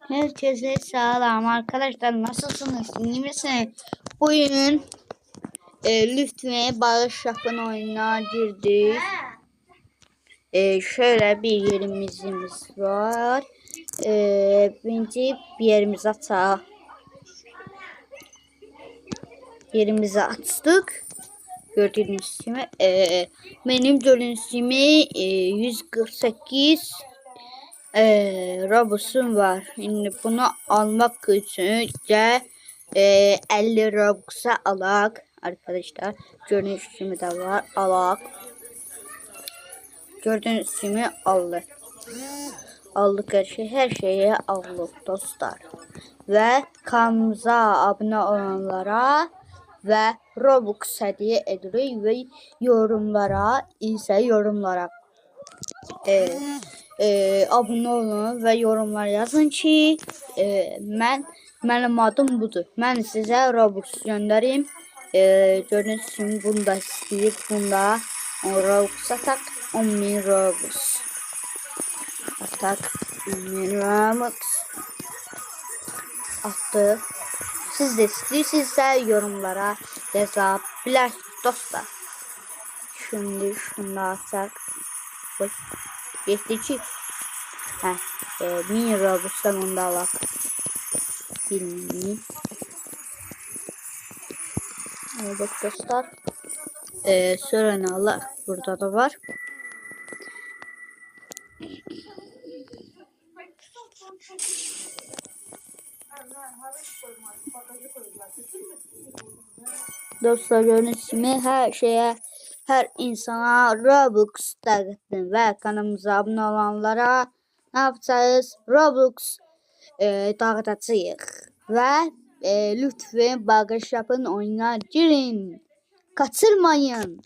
Herkese selam arkadaşlar, nasılsınız, iyi misiniz? Bugün lütfen bağış yapın oyununa girdik. Şöyle bir yerimiz var. Birinci bir yerimizi açalım. Yerimizi açtık. Gördüğünüz gibi benim gördüğünüz gibi 148 Robus'um var. Şimdi bunu almak için de 50 Robus'a alak arkadaşlar. Gördüğünüz gibi de var. Alak. Gördüğünüz gibi aldık. Aldık her şeyi aldık dostlar. Ve kanalımıza abone olanlara ve Robux hediye edirik ve yorumlara abone olun ve yorumlar yazın ki mənim adım budur. Mən sizə Robux göndəreyim. Gördüğünüz kimi bunu da istəyir. Bunda Robux atak 10.000 Robux. Atak 10.000 Robux. Attı. Siz de istəyirsinizsə yorumlara yaza bilərsiniz dostlar. Şimdi şunu açaq. Bak. Geçti. 1000 Robus'tan onu da alak. Bilmiyorum. Bak dostlar. Sonra ne alak? Burada da var. Dostlar gördüğünüz gibi her şeye, her insana Robux dağıttım ve kanalımıza abone olanlara ne yapacağız? Robux dağıtacağız ve lütfen bağış yapın oyuna girin. Kaçırmayın.